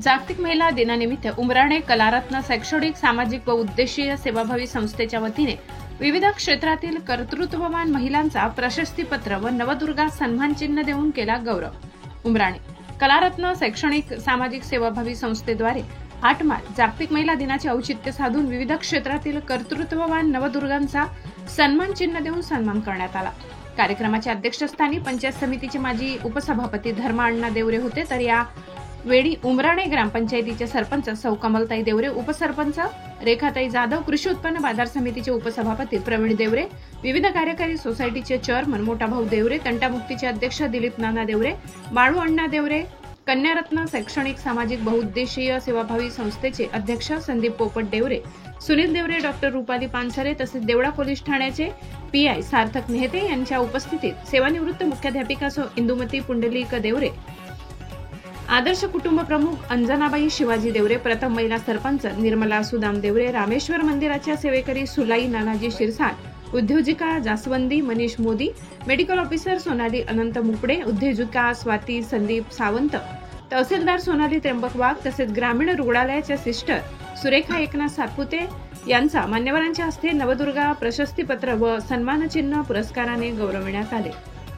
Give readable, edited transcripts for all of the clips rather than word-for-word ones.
जागतिक महिला दिनानिमित्त उमराणे कलारत्न शैक्षणिक सामाजिक व उद्देशीय सेवाभावी संस्थेच्या वतीने विविध क्षेत्रातील कर्तृत्ववान महिलांचा प्रशस्तीपत्र व नवदुर्गा सन्मान चिन्ह देऊन केला गौरव। उमराणे कलारत्न शैक्षणिक सामाजिक सेवाभावी संस्थेद्वारे 8 मार्च जागतिक महिला दिनाचे औचित्य साधून विविध क्षेत्रातील कर्तृत्ववान नवदुर्गांचा सन्मान चिन्ह देऊन सन्मान करण्यात आला। कार्यक्रमाच्या अध्यक्षस्थानी पंचायत समितीचे माजी उपसभापती धर्मा अण्णा देवरे होते, तर या वेळी उमराणे ग्रामपंचायतीचे सरपंच सौ कमलताई देवरे, उपसरपंच रेखाताई जाधव, कृषी उत्पन्न बाजार समितीचे उपसभापती प्रवीण देवरे, विविध कार्यकारी सोसायटीचे चेअरमन मोठा भाऊ देवरे, तंटामुक्तीचे अध्यक्ष दिलीप नाना देवरे, बाळू अण्णा देवरे, कन्यारत्न शैक्षणिक सामाजिक बहुउद्देशीय सेवाभावी संस्थेचे अध्यक्ष संदीप पोपट देवरे, सुनील देवरे, डॉक्टर रुपाली पानसरे तसेच देवळा पोलीस ठाण्याचे पीआय सार्थक मेहते यांच्या उपस्थितीत सेवानिवृत्त मुख्याध्यापिका सौ इंदुमती पुंडलिक देवरे, आदर्श कुटुंब प्रमुख अंजनाबाई शिवाजी देवरे, प्रथम महिला सरपंच निर्मला सुदाम देवरे, रामेश्वर मंदिराच्या सेवेकरी सुलाई नानाजी शिरसाट, उद्योजिका जास्वंदी मनीष मोदी, मेडिकल ऑफिसर सोनाली अनंत मुपडे, उद्योजिका स्वाती संदीप सावंत, तहसीलदार सोनाली त्र्यंबक वाघ तसेच ग्रामीण रुग्णालयाच्या सिस्टर सुरेखा एकनाथ सातपुते यांचा मान्यवरांच्या हस्ते नवदुर्गा प्रशस्तीपत्र व सन्मानचिन्ह पुरस्काराने गौरविण्यात आले।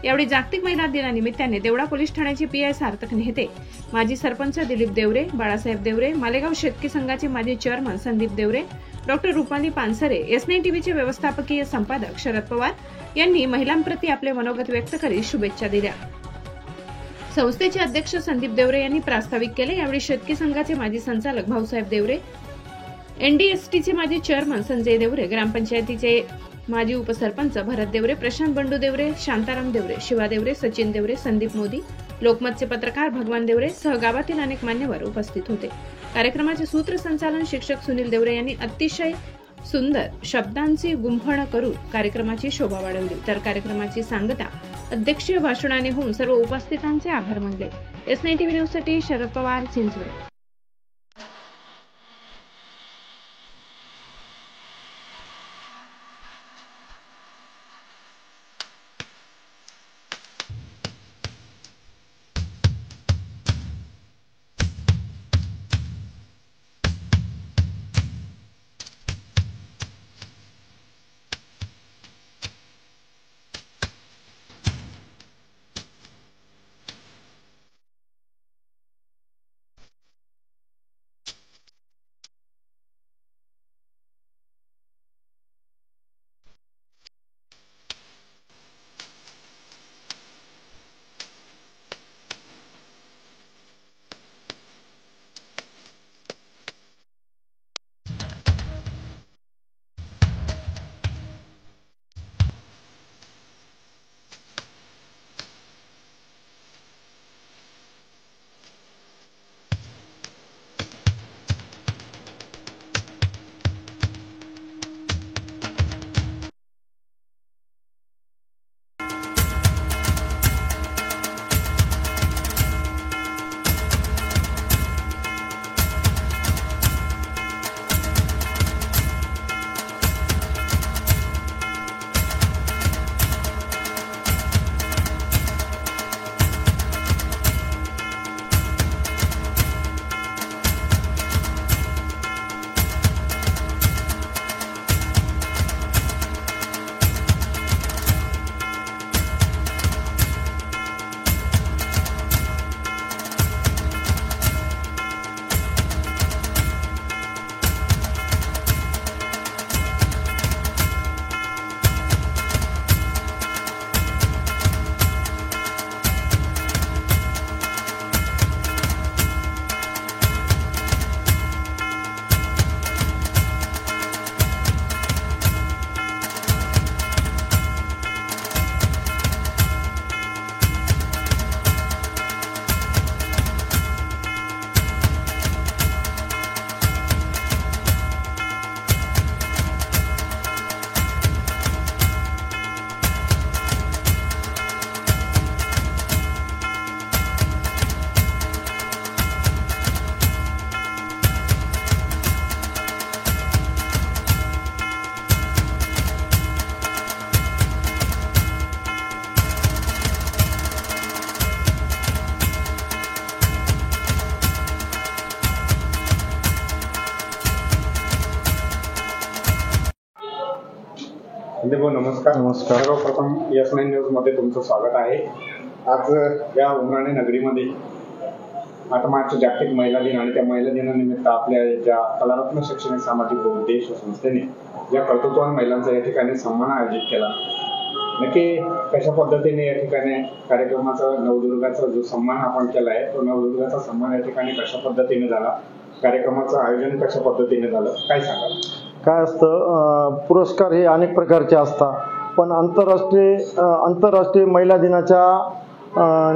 यावेळी जागतिक महिला दिनानिमित्ताने देवळा पोलीस ठाण्याचे पीआय सार्थक मेहते, माजी सरपंच दिलीप देवरे, बाळासाहेब देवरे, मालेगाव शेतकी संघाचे माजी chairman Sandeep Devre, doctor Rupali Pansare, S9 टीव्हीचे व्यवस्थापकीय संपादक शरद पवार यांनी महिलांप्रती आपले मनोगत व्यक्त करीत शुभेच्छा दिल्या। संस्थेचे अध्यक्ष संदीप देवरे यांनी प्रास्ताविक केले। यावेळी शेतकी संघाचे माजी संचालक भाऊसाहेब देवरे, NDSTचे माजी चेअरमन संजय देवरे, ग्रामपंचायतीचे माजी उपसरपंच भरत देवरे, प्रशांत बंडू देवरे, शांताराम देवरे, शिवा देवरे, सचिन देवरे, संदीप मोदी, लोकमतचे पत्रकार भगवान देवरे सह गावातील अनेक मान्यवर उपस्थित होते। कार्यक्रमाचे सूत्रसंचालन शिक्षक सुनील देवरे यांनी अतिशय सुंदर शब्दांची गुंफण करून कार्यक्रमाची शोभा वाढवली, तर कार्यक्रमाची सांगता अध्यक्षीय भाषणाने होऊन सर्व उपस्थितांचे आभार मानले। S9 टीव्ही न्यूजसाठी शरद पवार, चिंचवड। संदीप भाऊ नमस्कार. नमस्कार. सर्वप्रथम S9 न्यूजमध्ये तुमचं स्वागत आहे. आज या उमराणे नगरीमध्ये 8 मार्च जागतिक महिला दिन आणि त्या महिला दिनानिमित्त आपल्या ज्या कलारत्न शैक्षणिक सामाजिक व उद्देश संस्थेने या कर्तृत्ववान महिलांचा या ठिकाणी सन्मान आयोजित केला. नक्की कशा पद्धतीने या ठिकाणी कार्यक्रमाचा नवदुर्गाचा जो सन्मान आपण केला आहे तो नवदुर्गाचा सन्मान या ठिकाणी कशा पद्धतीने झाला, कार्यक्रमाचं आयोजन कशा पद्धतीने झालं, काय सांगाल? काय असतं, पुरस्कार हे अनेक प्रकारचे असतात, पण आंतरराष्ट्रीय महिला दिनाच्या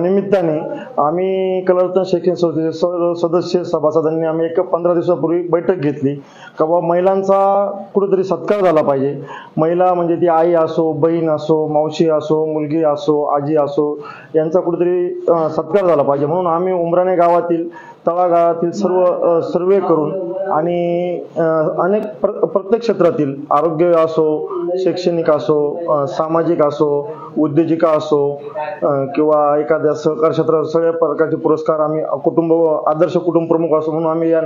निमित्ताने आम्ही कलारत्न शैक्षणिक संस्थेचे सर्व सदस्य सभासदांनी आम्ही 15 दिवसापूर्वी बैठक घेतली का बाबा महिलांचा कुठेतरी सत्कार झाला पाहिजे. महिला म्हणजे ती आई असो, बहीण असो, मावशी असो, मुलगी असो, आजी असो, यांचा कुठेतरी सत्कार झाला पाहिजे. म्हणून आम्ही उमराणे गावातील तळागाळातील सर्व सर्वे करून आणि अनेक प्रत्येक क्षेत्रातील आरोग्य असो, शैक्षणिक असो, सामाजिक असो, उद्योजिका असो किंवा एखाद्या सहकार क्षेत्रात सगळ्या प्रकारचे पुरस्कार आम्ही आदर्श कुटुंब प्रमुख असो म्हणून आम्ही या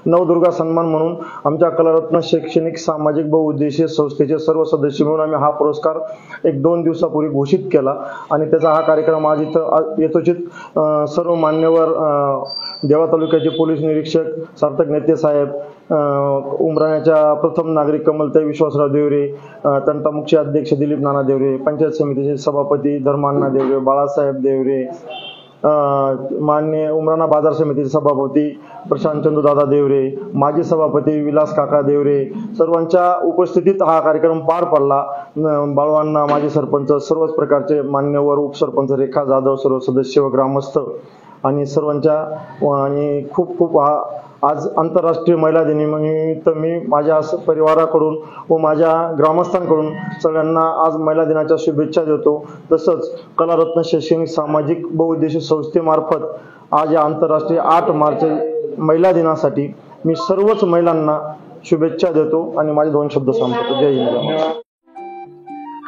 नवदुर्गा सन्मान म्हणून आमच्या कलारत्न शैक्षणिक सामाजिक बहुउद्देशीय संस्थेचे सर्व सदस्य मिळून आम्ही हा पुरस्कार 1-2 दिवसापूर्वी घोषित केला आणि त्याचा हा कार्यक्रम आज इथं यथोचित सर्व मान्यवर देवळा तालुक्याचे पोलीस निरीक्षक सार्थक नेते साहेब, उमराण्याच्या प्रथम नागरिक कमलताई विश्वासराव देवरे, तंटामुखचे अध्यक्ष दिलीप नाना देवरे, पंचायत समितीचे सभापती धर्मांना देवरे, बाळासाहेब देवरे, मान्य उमराणा बाजार समितीचे सभापती प्रशांत चंदूदादा देवरे, माजी सभापती विलास काका देवरे, सर्वांच्या उपस्थितीत हा कार्यक्रम पार पडला. बाळवांना माजी सरपंच, सर्वच प्रकारचे मान्यवर, उपसरपंच रेखा जाधव, सर्व सदस्य व ग्रामस्थ आणि सर्वांच्या आणि खूप आज आंतरराष्ट्रीय महिला दिनानिमित्त मी माझ्या परिवाराकडून व माझ्या ग्रामस्थांकडून सगळ्यांना आज महिला दिनाच्या शुभेच्छा देतो. तसंच कलारत्न शैक्षणिक सामाजिक बहुउद्देशीय संस्थेमार्फत आज या आंतरराष्ट्रीय 8 मार्च महिला दिनासाठी मी सर्वच महिलांना शुभेच्छा देतो आणि माझे 2 शब्द सांगतो. जय हिंद.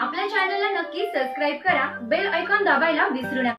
आपल्या चॅनलला नक्की सबस्क्राईब करा, बेल आयकॉन दाबायला विसरू नका.